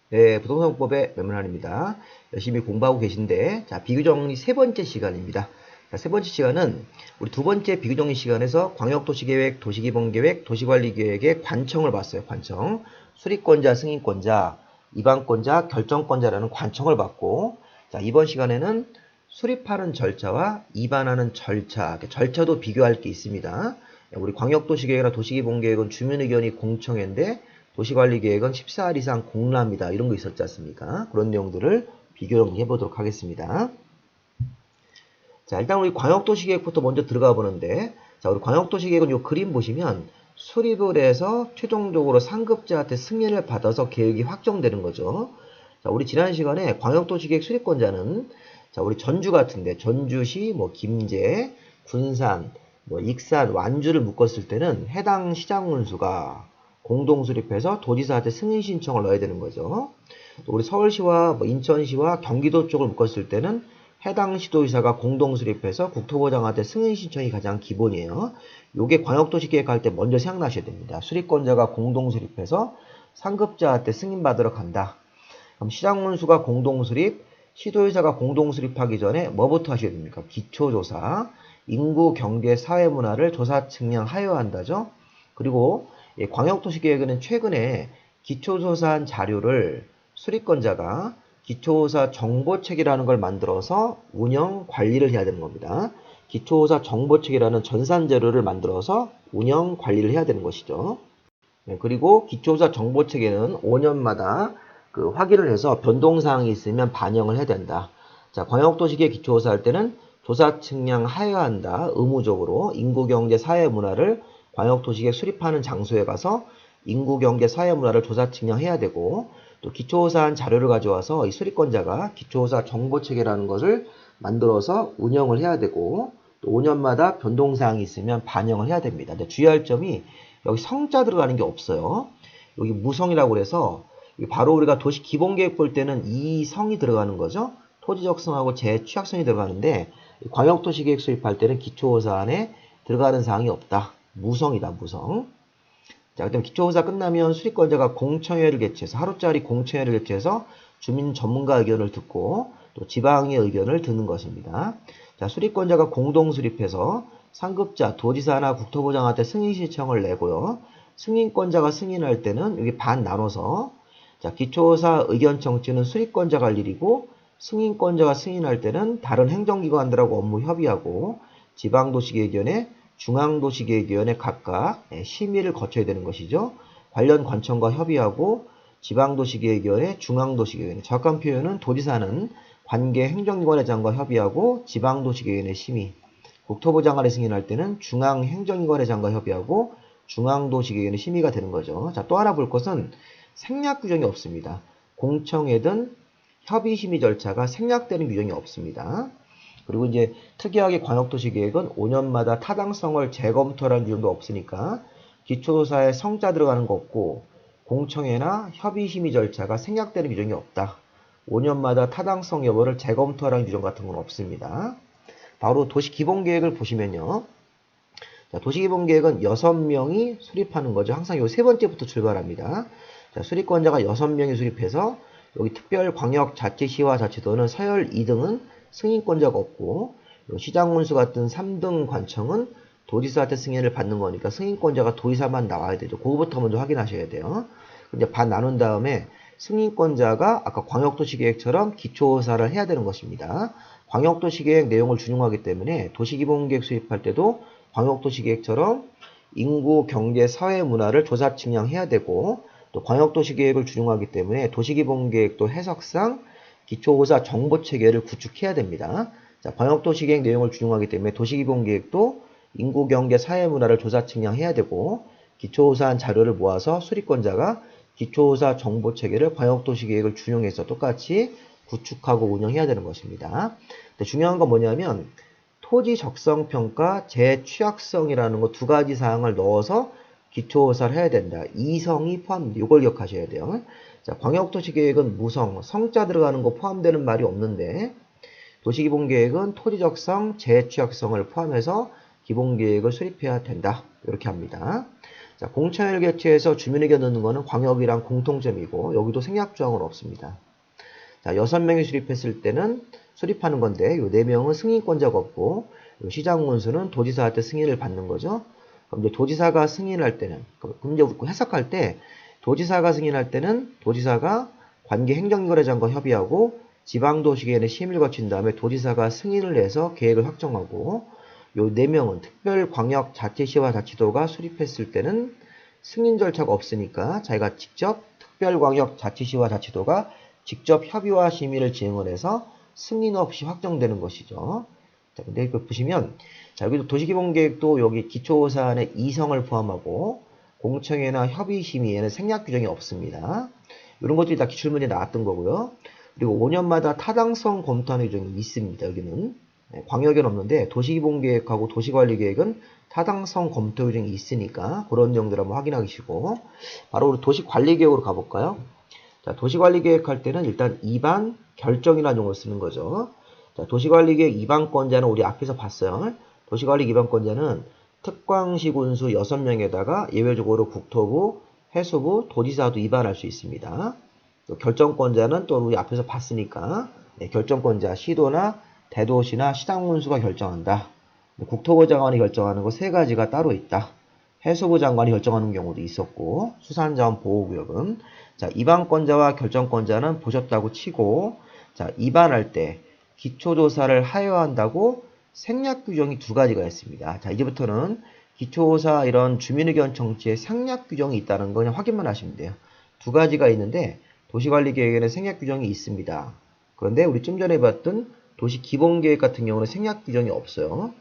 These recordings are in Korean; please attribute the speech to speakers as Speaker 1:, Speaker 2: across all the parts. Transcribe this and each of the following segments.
Speaker 1: 네, 부동산법의 매문환입니다. 열심히 공부하고 계신데, 자, 비교정리 세 번째 시간입니다. 자, 세 번째 시간은 우리 두 번째 비교정리 시간에서 광역도시계획, 도시기본계획, 도시관리계획의 관청을 봤어요. 관청. 수립권자, 승인권자, 이반권자, 결정권자라는 관청을 봤고, 자, 이번 시간에는 수립하는 절차와 이반하는 절차, 절차도 비교할 게 있습니다. 우리 광역도시계획이나 도시기본계획은 주민의견이 공청회인데, 도시관리계획은 14일 이상 공람이다. 이런 거 있었지 않습니까? 그런 내용들을 비교 해보도록 하겠습니다. 자, 일단 우리 광역도시계획부터 먼저 들어가 보는데, 자, 우리 광역도시계획은 이 그림 보시면 수립을 해서 최종적으로 상급자한테 승인을 받아서 계획이 확정되는 거죠. 자, 우리 지난 시간에 광역도시계획 수립권자는 자, 우리 전주 같은데 전주시, 뭐 김제, 군산, 뭐 익산, 완주를 묶었을 때는 해당 시장군수가 공동 수립해서 도지사한테 승인 신청을 넣어야 되는 거죠. 또 우리 서울시와 뭐 인천시와 경기도 쪽을 묶었을 때는 해당 시도지사가 공동 수립해서 국토부장한테 승인 신청이 가장 기본이에요. 요게 광역도시 계획할 때 먼저 생각나셔야 됩니다. 수립권자가 공동 수립해서 상급자한테 승인 받으러 간다. 그럼 시장군수가 공동 수립, 시도지사가 공동 수립하기 전에 뭐부터 하셔야 됩니까? 기초조사, 인구, 경제, 사회 문화를 조사 측량 하여한다죠. 그리고 광역도시계획은 최근에 기초조사한 자료를 수립권자가 기초조사 정보책이라는 걸 만들어서 운영, 관리를 해야 되는 겁니다. 기초조사 정보책이라는 전산 자료를 만들어서 운영, 관리를 해야 되는 것이죠. 그리고 기초조사 정보책에는 5년마다 확인을 해서 변동사항이 있으면 반영을 해야 된다. 자, 광역도시계획 기초조사 할 때는 조사 측량 하여한다. 의무적으로 인구, 경제, 사회 문화를 광역도시계획 수립하는 장소에 가서 인구, 경제, 사회 문화를 조사 측량해야 되고 또 기초조사한 자료를 가져와서 이 수립권자가 기초조사 정보체계라는 것을 만들어서 운영을 해야 되고 또 5년마다 변동사항이 있으면 반영을 해야 됩니다. 근데 주의할 점이 여기 성자 들어가는 게 없어요. 여기 무성이라고 그래서 바로 우리가 도시 기본계획 볼 때는 이 성이 들어가는 거죠. 토지적성하고 재취약성이 들어가는데 광역도시계획 수립할 때는 기초조사 안에 들어가는 사항이 없다. 무성이다, 무성. 자, 그다음 기초조사 끝나면 수립권자가 공청회를 개최해서 하루짜리 공청회를 개최해서 주민 전문가 의견을 듣고 또 지방의 의견을 듣는 것입니다. 자, 수립권자가 공동 수립해서 상급자, 도지사나 국토부장한테 승인 신청을 내고요. 승인권자가 승인할 때는 여기 반 나눠서 자, 기초조사 의견 청취는 수립권자가 할 일이고 승인권자가 승인할 때는 다른 행정기관들하고 업무 협의하고 지방도시계획위원회, 중앙도시계획위원회 각각 심의를 거쳐야 되는 것이죠. 관련 관청과 협의하고 지방도시계획위원회, 중앙도시계획위원회, 정확한 표현은 도지사는 관계 행정기관회장과 협의하고 지방도시계획위원회 심의, 국토부 장관이 승인할 때는 중앙행정기관회장과 협의하고 중앙도시계획위원회 심의가 되는 거죠. 자, 또 하나 볼 것은 생략 규정이 없습니다. 공청회든 협의심의 절차가 생략되는 규정이 없습니다. 그리고 이제 특이하게 광역도시계획은 5년마다 타당성을 재검토하는 규정도 없으니까 기초조사에 성자 들어가는 거 없고 공청회나 협의심의 절차가 생략되는 규정이 없다. 5년마다 타당성 여부를 재검토하는 규정 같은 건 없습니다. 바로 도시기본계획을 보시면요. 자, 도시기본계획은 6명이 수립하는 거죠. 항상 요 세 번째부터 출발합니다. 자, 수립권자가 6명이 수립해서 여기 특별광역자치시와 자치도는 서열 2등은 승인권자가 없고 시장군수 같은 3등 관청은 도지사한테 승인을 받는 거니까 승인권자가 도지사만 나와야 되죠. 그거부터 먼저 확인하셔야 돼요. 이제 반 나눈 다음에 승인권자가 아까 광역도시계획처럼 기초조사를 해야 되는 것입니다. 광역도시계획 내용을 준용하기 때문에 도시기본계획 수립할 때도 광역도시계획처럼 인구, 경제, 사회, 문화를 조사 측량해야 되고 또 광역도시계획을 준용하기 때문에 도시기본계획도 해석상 기초조사 정보체계를 구축해야 됩니다. 자, 광역도시계획 내용을 준용하기 때문에 도시기본계획도 인구, 경제, 사회, 문화를 조사 측량해야 되고 기초조사한 자료를 모아서 수립권자가 기초조사 정보체계를 광역도시계획을 준용해서 똑같이 구축하고 운영해야 되는 것입니다. 근데 중요한 건 뭐냐면 토지 적성평가, 재취약성이라는 거 두 가지 사항을 넣어서 기초조사를 해야 된다. 이성이 포함됩니다. 이걸 기억하셔야 돼요. 자, 광역도시계획은 무성, 성자 들어가는 거 포함되는 말이 없는데 도시기본계획은 토지적성, 재취약성을 포함해서 기본계획을 수립해야 된다. 이렇게 합니다. 자, 공청회를 개최해서 주민의견 넣는 거는 광역이랑 공통점이고 여기도 생략조항은 없습니다. 자, 6명이 수립했을 때는 수립하는 건데 요 4명은 승인권자가 없고 요 시장군수는 도지사한테 승인을 받는 거죠. 그럼 이제 도지사가 승인할 때는 그럼 이제 해석할 때 도지사가 승인할 때는 도지사가 관계 행정거래장과 협의하고 지방도시계획의 심의를 거친 다음에 도지사가 승인을 해서 계획을 확정하고 요 4명은 특별광역자치시와 자치도가 수립했을 때는 승인 절차가 없으니까 자기가 직접 특별광역자치시와 자치도가 직접 협의와 심의를 진행을 해서 승인 없이 확정되는 것이죠. 자, 근데 이거 보시면 자, 여기도 도시기본계획도 여기 기초사안의 이성을 포함하고 공청회나 협의심의에는 생략 규정이 없습니다. 이런 것들이 다 기출문제에 나왔던 거고요. 그리고 5년마다 타당성 검토하는 규정이 있습니다. 여기는 광역에는 없는데 도시기본계획하고 도시관리계획은 타당성 검토 규정이 있으니까 그런 내용들 한번 확인하시고 바로 우리 도시관리계획으로 가볼까요? 자, 도시관리계획 할 때는 일단 입안 결정이라는 용어를 쓰는 거죠. 자, 도시관리계획 입안권자는 우리 앞에서 봤어요. 도시관리 입안권자는 특광시군수 6명에다가 예외적으로 국토부, 해수부, 도지사도 입안할 수 있습니다. 또 결정권자는 또 우리 앞에서 봤으니까 결정권자 시도나 대도시나 시장군수가 결정한다. 국토부 장관이 결정하는 거 3가지가 따로 있다. 해수부 장관이 결정하는 경우도 있었고 수산자원 보호구역은 자, 입안권자와 결정권자는 보셨다고 치고 자, 입안할 때 기초조사를 하여한다고 생략 규정이 2가지가 있습니다. 자, 이제부터는 기초조사 이런 주민의견 청취에 생략 규정이 있다는 거 그냥 확인만 하시면 돼요. 2가지가 있는데 도시관리계획에는 생략 규정이 있습니다. 그런데 우리 좀 전에 봤던 도시기본계획 같은 경우는 생략 규정이 없어요.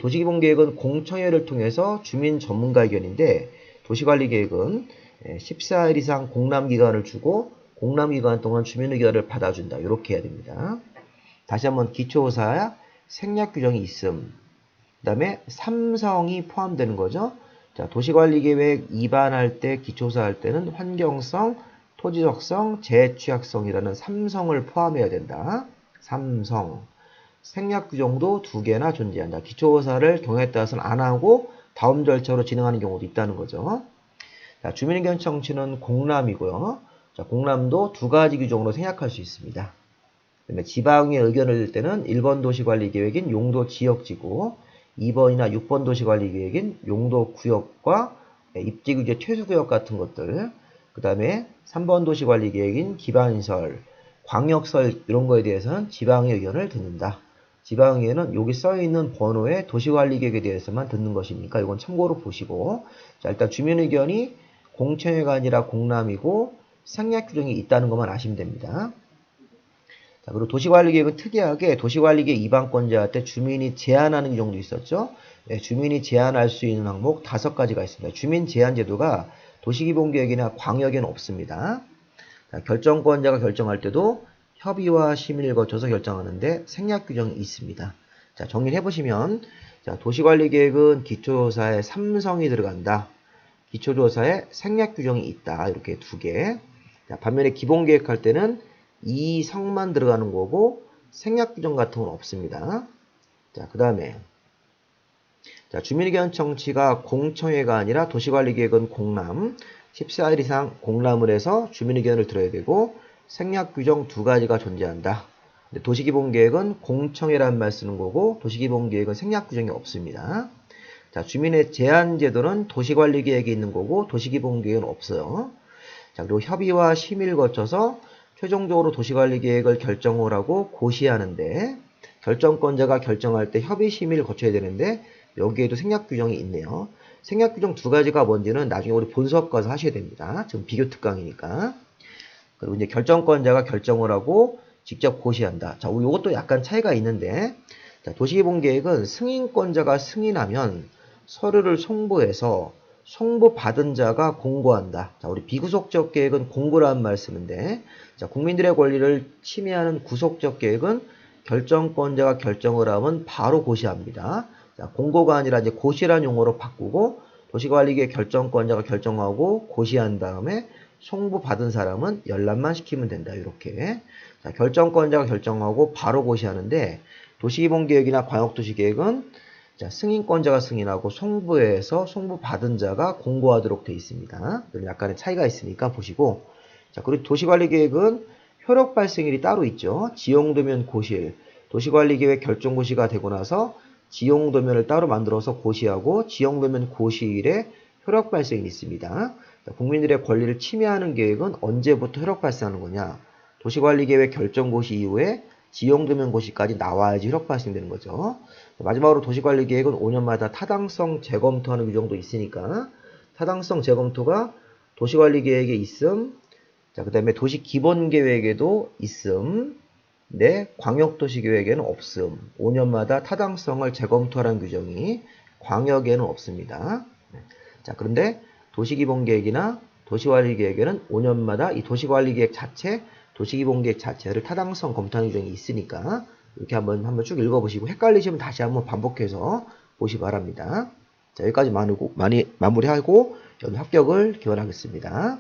Speaker 1: 도시기본계획은 공청회를 통해서 주민 전문가 의견인데 도시관리계획은 14일 이상 공람기간을 주고 공람기간 동안 주민 의견을 받아준다. 이렇게 해야 됩니다. 다시 한번 기초조사 생략 규정이 있음. 그 다음에 삼성이 포함되는 거죠. 자, 도시관리계획 입안할 때 기초조사 할 때는 환경성, 토지적성, 재취약성이라는 3성을 포함해야 된다. 3성. 생략 규정도 2개나 존재한다. 기초조사를 경우에 따라서는 안 하고 다음 절차로 진행하는 경우도 있다는 거죠. 자, 주민의견 청취는 공람이고요. 자, 공람도 2가지 규정으로 생략할 수 있습니다. 그다음에 지방의 의견을 낼 때는 1번 도시관리계획인 용도지역지구, 2번이나 6번 도시관리계획인 용도구역과 입지규제 퇴수구역 같은 것들, 그 다음에 3번 도시관리계획인 기반시설, 광역설 이런 거에 대해서는 지방의 의견을 듣는다. 지방의회는 여기 써있는 번호의 도시관리계획에 대해서만 듣는 것이니까 이건 참고로 보시고 자, 일단 주민의견이 공청회가 아니라 공람이고 생략 규정이 있다는 것만 아시면 됩니다. 자, 그리고 도시관리계획은 특이하게 도시관리계획 입안권자한테 주민이 제안하는 경우도 있었죠. 네, 주민이 제안할 수 있는 항목 5가지가 있습니다. 주민 제안 제도가 도시기본계획이나 광역에는 없습니다. 자, 결정권자가 결정할 때도 협의와 심의를 거쳐서 결정하는데 생략 규정이 있습니다. 자, 정리를 해보시면 자, 도시관리계획은 기초조사에 3성이 들어간다. 기초조사에 생략 규정이 있다. 이렇게 2개. 자, 반면에 기본계획 할 때는 2성만 들어가는 거고 생략 규정 같은 건 없습니다. 자, 그 다음에 자, 주민의견 청취가 공청회가 아니라 도시관리계획은 공람, 14일 이상 공람을 해서 주민의견을 들어야 되고 생략 규정 2가지가 존재한다. 근데 도시기본계획은 공청회라는 말 쓰는 거고 도시기본계획은 생략 규정이 없습니다. 자, 주민의 제한 제도는 도시관리계획이 있는 거고 도시기본계획은 없어요. 자, 그리고 협의와 심의를 거쳐서 최종적으로 도시관리계획을 결정을 하고 고시하는데 결정권자가 결정할 때 협의 심의를 거쳐야 되는데 여기에도 생략 규정이 있네요. 생략 규정 2가지가 뭔지는 나중에 우리 본수업 가서 하셔야 됩니다. 지금 비교 특강이니까. 그리고 이제 결정권자가 결정을 하고 직접 고시한다. 자, 우리 이것도 약간 차이가 있는데 자, 도시기본계획은 승인권자가 승인하면 서류를 송부해서 송부받은 자가 공고한다. 자, 우리 비구속적 계획은 공고라는 말 쓰는데 자, 국민들의 권리를 침해하는 구속적 계획은 결정권자가 결정을 하면 바로 고시합니다. 자, 공고가 아니라 이제 고시라는 용어로 바꾸고 도시관리계획 결정권자가 결정하고 고시한 다음에 송부받은 사람은 열람만 시키면 된다. 이렇게. 자, 결정권자가 결정하고 바로 고시하는데 도시기본계획이나 광역도시계획은 자, 승인권자가 승인하고 송부해서 송부받은 자가 공고하도록 되어 있습니다. 약간의 차이가 있으니까 보시고. 자, 그리고 도시관리계획은 효력 발생일이 따로 있죠. 지용도면 고시일. 도시관리계획 결정고시가 되고 나서 지용도면을 따로 만들어서 고시하고 지용도면 고시일에 효력 발생이 있습니다. 자, 국민들의 권리를 침해하는 계획은 언제부터 효력 발생하는 거냐? 도시관리계획 결정고시 이후에 지용도면 고시까지 나와야지 효력 발생되는 거죠. 마지막으로 도시관리계획은 5년마다 타당성 재검토하는 규정도 있으니까 타당성 재검토가 도시관리계획에 있음, 자, 그 다음에 도시기본계획에도 있음, 네, 광역도시계획에는 없음. 5년마다 타당성을 재검토하라는 규정이 광역에는 없습니다. 자, 그런데 도시기본계획이나 도시관리계획에는 5년마다 이 도시관리계획 자체, 도시기본계획 자체를 타당성 검토하는 규정이 있으니까 이렇게 한번 쭉 읽어보시고 헷갈리시면 다시 한번 반복해서 보시 바랍니다. 자, 여기까지 마무리하고 여러분 합격을 기원하겠습니다.